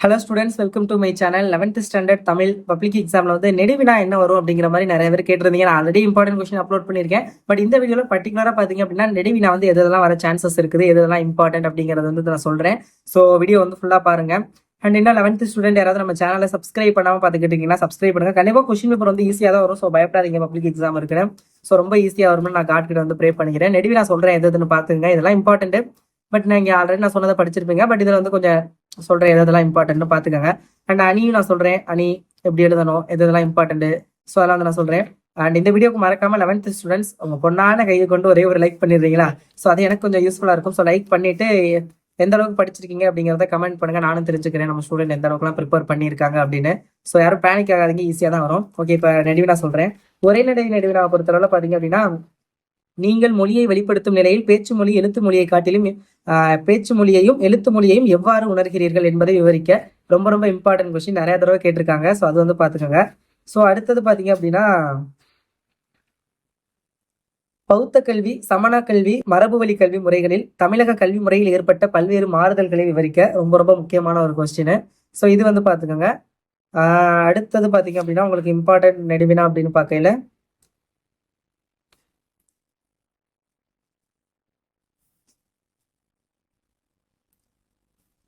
Hello students, welcome to my channel. 11th standard Tamil public எக்ஸாமில் வந்து நெடுவினா என்ன வரும் அப்படிங்கிற மாதிரி நிறைய பேர் கேட்டிருந்தீங்க. நான் ஆல்ரெடி இம்பார்ட்டன்ட் கொஸ்டின் அப்லோட் பண்ணியிருக்கேன். பட் இந்த வீடியோவில் பர்டிகுலராக பார்த்தீங்க அப்படின்னா நெடுவினா வந்து எதெல்லாம் வர சான்சஸ் இருக்குது, எதெல்லாம் இம்பார்ட்டன்ட் அப்படிங்கிறது வந்து நான் சொல்கிறேன். ஸோ வீடியோ வந்து ஃபுல்லாக பாருங்கள். அண்ட் இன்னும் 11th ஸ்டூடெண்ட் யாராவது நம்ம சேனலை சப்ஸ்கிரைப் பண்ணாமல் பார்த்துக்கிட்டீங்கன்னா சப்ஸ்கிரைப் பண்ணுங்கள். கண்டிப்பாக கொஸ்டின் பேப்பர் வந்து ஈஸியாக தான் வரும். ஸோ பயப்படாதீங்க, பப்ளிக் எக்ஸாம் இருக்கிறேன். ஸோ ரொம்ப ஈஸியாக வரும்னு நான் காட் கிட்ட வந்து ப்ரே பண்ணிக்கிறேன். நெடுவினா சொல்கிறேன் எதுன்னு பார்த்துங்க. இதெல்லாம் இம்பார்ட்டன்ட். பட் நீங்கள் ஆல்ரெடி நான் சொன்னதை படிச்சிருப்பீங்க. பட் இதில் வந்து கொஞ்சம் சொல்கிறேன் எதெல்லாம் இம்பார்ட்டன்ட்னு பார்த்துக்கோங்க. அண்ட் அணியும் நான் சொல்கிறேன், அணி எப்படி எழுதணும், எதெல்லாம் இம்பார்ட்டன்ட்டு. ஸோ அதெல்லாம் வந்து நான் சொல்கிறேன். அண்ட் இந்த வீடியோக்கு மறக்காமல் 11th ஸ்டூடெண்ட்ஸ் உங்கள் பொண்ணான கையை கொண்டு ஒரே ஒரு லைக் பண்ணிடுறீங்களா? ஸோ அது எனக்கு கொஞ்சம் யூஸ்ஃபுல்லாக இருக்கும். ஸோ லைக் பண்ணிவிட்டு எந்த அளவுக்கு படிச்சிருக்கீங்க அப்படிங்கிறத கமெண்ட் பண்ணுங்கள். நானும் தெரிஞ்சுக்கிறேன் நம்ம ஸ்டூடெண்ட் எந்த அளவுக்குலாம் ப்ரிப்பேர் பண்ணியிருக்காங்க அப்படின்னு. ஸோ யாரும் பேனிக் ஆகாதீங்க, ஈஸியாக தான் வரும். ஓகே, இப்போ நெடுவினா சொல்கிறேன். ஒரே நெடுவினாவை பொறுத்தளவில் பார்த்தீங்க அப்படின்னா, நீங்கள் மொழியை வெளிப்படுத்தும் நிலையில் பேச்சு மொழி எழுத்து மொழியை காட்டிலும் பேச்சு மொழியையும் எழுத்து மொழியையும் எவ்வாறு உணர்கிறீர்கள் என்பதை விவரிக்க. ரொம்ப ரொம்ப இம்பார்ட்டன்ட் கொஸ்டின், நிறைய தடவை கேட்டிருக்காங்க. ஸோ அது வந்து பார்த்துக்கோங்க. ஸோ அடுத்தது பார்த்தீங்க அப்படின்னா, பௌத்த கல்வி, சமண கல்வி, மரபு வழி கல்வி முறைகளில் தமிழக கல்வி முறையில் ஏற்பட்ட பல்வேறு மாறுதல்களை விவரிக்க. ரொம்ப ரொம்ப முக்கியமான ஒரு கொஸ்டின். ஸோ இது வந்து பார்த்துக்கோங்க. அடுத்தது பார்த்தீங்க அப்படின்னா, உங்களுக்கு இம்பார்ட்டன்ட் நெடுவினா அப்படின்னு பார்க்கையில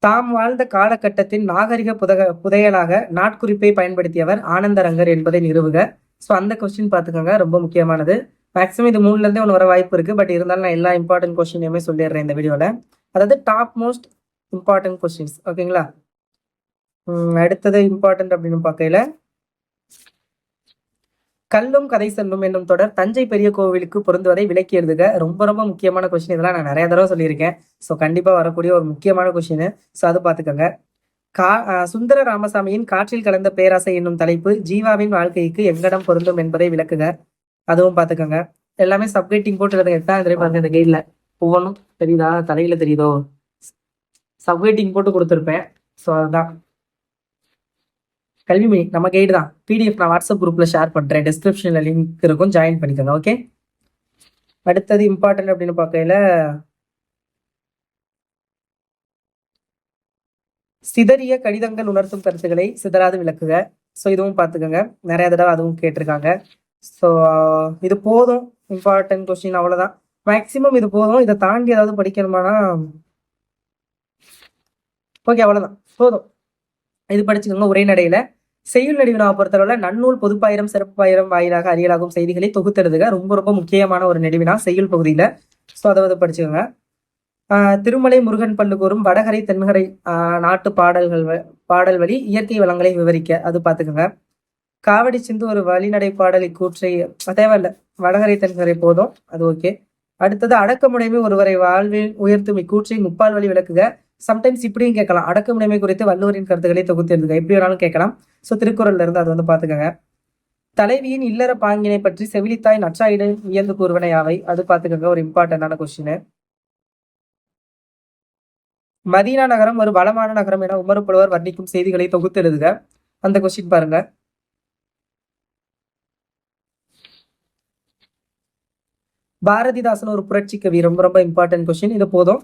தாம் வாழ்ந்த காலகட்டத்தின் நாகரிக புதையலாக நாட்குறிப்பை பயன்படுத்தியவர் ஆனந்தரங்கர் என்பதை நிறுவுக. ஸோ அந்த கொஸ்டின் பார்த்துக்கோங்க, ரொம்ப முக்கியமானது. மேக்ஸிமம் இது 3லேருந்தே ஒன்று வர வாய்ப்பு இருக்குது. பட் இருந்தாலும் நான் எல்லா இம்பார்ட்டன்ட் கொஸ்டினையுமே சொல்லிடுறேன் இந்த வீடியோவில். அதாவது டாப் மோஸ்ட் இம்பார்ட்டன்ட் கொஸ்டின்ஸ். ஓகேங்களா? அடுத்தது இம்பார்ட்டன்ட் அப்படின்னு பார்க்கையில, கல்லும் கதை செல்லும் என்னும் தொடர் தஞ்சை பெரிய கோவிலுக்கு பொருந்துவதை விளக்கி எழுதுக. ரொம்ப ரொம்ப முக்கியமான கொஸ்டின். இதெல்லாம் நான் நிறைய தடவை சொல்லியிருக்கேன். ஸோ கண்டிப்பாக வரக்கூடிய ஒரு முக்கியமான கொஸ்டின். ஸோ அது பார்த்துக்கோங்க. சுந்தர ராமசாமியின் காற்றில் கலந்த பேராசை என்னும் தலைப்பு ஜீவாவின் வாழ்க்கைக்கு எங்கடம் பொருந்தும் என்பதை விளக்குக. அதுவும் பார்த்துக்கோங்க. எல்லாமே சப்கைட்டிங் போட்டு எழுதுங்க. எட்டாவது பாருங்க, இந்த கைடில் ஒவ்வொன்றும் தெரியுதா, தலையில தெரியுதோ, சப்கைட்டிங் போட்டு கொடுத்துருப்பேன். ஸோ அதுதான் கல்விமணி நம்ம கைடு தான். பிடிஎஃப் நான் வாட்ஸ்அப் குரூப்ல ஷேர் பண்றேன், டிஸ்கிரிப்ஷன்ல லிங்க் இருக்கும், ஜாயின் பண்ணிக்கோங்க. ஓகே, அடுத்தது இம்பார்ட்டன்ட் அப்படின்னு பார்க்கையில, சிதறிய கடிதங்கள் உணர்த்தும் கருத்துக்களை சிதறாது விளக்குக. ஸோ இதுவும் பார்த்துக்கோங்க, நிறைய தடவை அதுவும் கேட்டிருக்காங்க. ஸோ இது போதும், இம்பார்ட்டன்ட் கொஸ்டின் அவ்வளோதான். மேக்சிமம் இது போதும். இதை தாண்டி ஏதாவது படிக்கணுமானா ஓகே, அவ்வளோதான், போதும். இது படிச்சுக்கோங்க. உரைநடையில செய்யுள் நெடுவினாவை பொறுத்தளவில் நன்னூல் பொதுப்பாயிரம் சிறப்பாயிரம் வாயிலாக அறியலாகும் செய்திகளை தொகுத்தெழுதுக. ரொம்ப ரொம்ப முக்கியமான ஒரு நெடுவினா செய்யுள் பகுதியில. ஸோ அதை வந்து படிச்சுக்கோங்க. திருமலை முருகன் பல்லு கூறும் வடகரை தென்கரை நாட்டு பாடல் வழி இயற்கை வளங்களை விவரிக்க. அது பார்த்துக்கோங்க. காவடி சிந்து ஒரு வழிநடை பாடல் இக்கூற்றை தேவையில்லை, வடகரை தென்கரை போதும், அது ஓகே. அடுத்தது அடக்கமுடைமை ஒருவரை வாழ்வில் உயர்த்தும் இக்கூற்றை முப்பால் வழி விளக்குக. சம்டைம்ஸ் இப்படியும் கேட்கலாம், அடக்குமுறைமை குறித்து வள்ளுவரின் கருத்துக்களை தொகுத்து எழுதுக. எப்படி வேணாலும் கேட்கலாம். ஸோ திருக்குறள்ல இருந்து அது வந்து பார்த்துக்கோங்க. தலைவியின் இல்லற பாங்கினை பற்றி செவிலித்தாய் நற்றாயிடு வியந்து கூறுவன யாவை. அது பார்த்துக்கோங்க, ஒரு இம்பார்ட்டன்டான கொஸ்டின். மதீனா நகரம் ஒரு வளமான நகரம் என உமறுப்புலவர் வர்ணிக்கும் செய்திகளை தொகுத்து எழுதுக. அந்த கொஸ்டின் பாருங்க. பாரதிதாசன் ஒரு புரட்சி கவி. ரொம்ப ரொம்ப இம்பார்ட்டன்ட் கொஸ்டின். இது போதும்,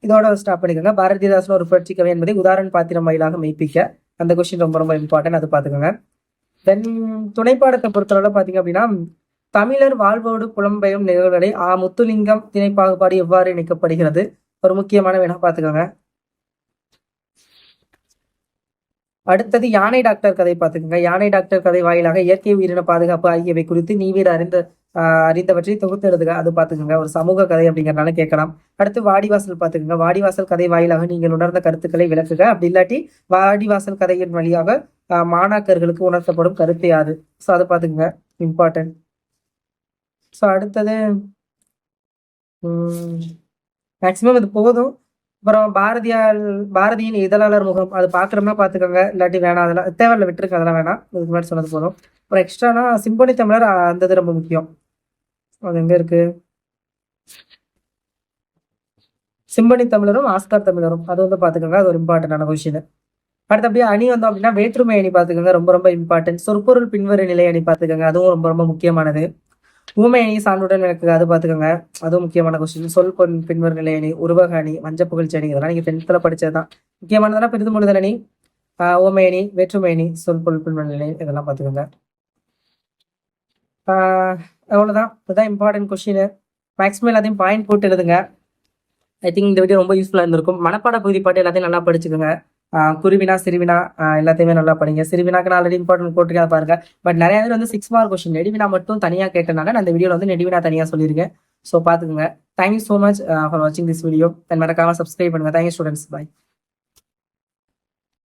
இதோட ஸ்டாப் பண்ணிக்கோங்க. பாரதிதாசன் ஒரு புரட்சி கவி என்பதை உதாரண பாத்திரம் வாயிலாக மெய்ப்பிக்க. அந்த கொஸ்டின் ரொம்ப ரொம்ப இம்பார்ட்டன்ட், அது பார்த்துக்கோங்க. தென் துணைப்பாடத்தை பொறுத்தளவு பார்த்தீங்க அப்படின்னா, தமிழர் வாழ்வோடு புலம்பெயும் நிகழ்வுகளை முத்துலிங்கம் திணை பாகுபாடு எவ்வாறு இணைக்கப்படுகிறது. ஒரு முக்கியமான வேணா பார்த்துக்கோங்க. அடுத்தது யானை டாக்டர் கதை பார்த்துக்கோங்க. யானை டாக்டர் கதை வாயிலாக இயற்கை உயிரின பாதுகாப்பு ஆகியவை குறித்து நீவீர் அறிந்தவற்றை தொகுத்து எழுதுக. அது பார்த்துக்கோங்க, ஒரு சமூக கதை அப்படிங்கிறனால கேட்கலாம். அடுத்து வாடிவாசல் பார்த்துக்கோங்க. வாடிவாசல் கதை வாயிலாக நீங்கள் உணர்ந்த கருத்துக்களை விளக்குக. அப்படி இல்லாட்டி வாடிவாசல் கதையின் வழியாக மாணாக்கர்களுக்கு உணர்த்தப்படும் கருத்து யாது. ஸோ அதை பார்த்துக்கோங்க, இம்பார்ட்டன்ட். ஸோ அடுத்தது மேக்சிமம் இது போதும். அப்புறம் பாரதியின் இதழாளர் முகம், அது பார்க்குறோம்னா பார்த்துக்கோங்க, இல்லாட்டி வேணாம், அதெல்லாம் தேவையில்ல, விட்டுருக்கு, அதெல்லாம் வேணாம். இதுக்கு முன்னாடி சொன்னது போதும். அப்புறம் எக்ஸ்ட்ரானா சிம்பொனி தமிழர், அந்த இது ரொம்ப முக்கியம். அது எங்க இருக்கு, சிம்பொனி தமிழரும் ஆஸ்கார் தமிழரும், அது வந்து பார்த்துக்கோங்க, அது ஒரு இம்பார்ட்டன்டான கொஸ்டின். அடுத்தபடியே அணி வந்தோம் அப்படின்னா வேற்றுமை அணி பார்த்துக்கோங்க, ரொம்ப ரொம்ப இம்பார்ட்டன்ட். சொற்பொருள் பின்வரு நிலை அணி பார்த்துக்கோங்க, அதுவும் ரொம்ப ரொம்ப முக்கியமானது. ஊமை அணி சான்றுடன் விளக்குக. அது பார்த்துக்கோங்க, அதுவும் முக்கியமான கொஸ்டின். சொல் பின்வரு நிலை அணி, உருவக அணி, வஞ்ச புகழ்ச்சி அணி, இதெல்லாம் நீங்க 10th படிச்சதுதான். முக்கியமானதெல்லாம் பெரிதும் முழுதல் அணி, ஓமையணி, வேற்றுமையணி, சொல் பொருள் பின்வருநிலை இதெல்லாம் பார்த்துக்கோங்க. அவ்வளோதான். இதுதான் இம்பார்ட்டன்ட் கொஷின். மேக்ஸிமம் எல்லாத்தையும் பாயிண்ட் போட்டு எழுதுங்க. ஐ திங்க் இந்த வீடியோ ரொம்ப யூஸ்ஃபுல்லாக இருந்திருக்கும். மனப்பாட பகுதி பாட்டு எல்லாத்தையும் நல்லா படிச்சுக்கோங்க. குருவினா சிறுவினா எல்லாத்தையுமே நல்லா படிங்க. சிறுவினாக்கு நான் ஆல்ரெடி இம்பார்ட்டன்ட் போட்டுருக்கேன் பாருங்க. பட் நிறைய பேர் வந்து 6 மார்க் கொஸ்டின் நெடுவினா மட்டும் தனியாக கேட்டனால நான் இந்த வீடியோவில் வந்து நெடுவினா தனியாக சொல்லியிருக்கேன். ஸோ பார்த்துக்கோங்க. தேங்க்யூ ஸோ மச் ஃபார் வாட்சிங் திஸ் வீடியோ. மறக்காம சப்ஸ்கிரைப் பண்ணுங்க. Thank you students. பாய்.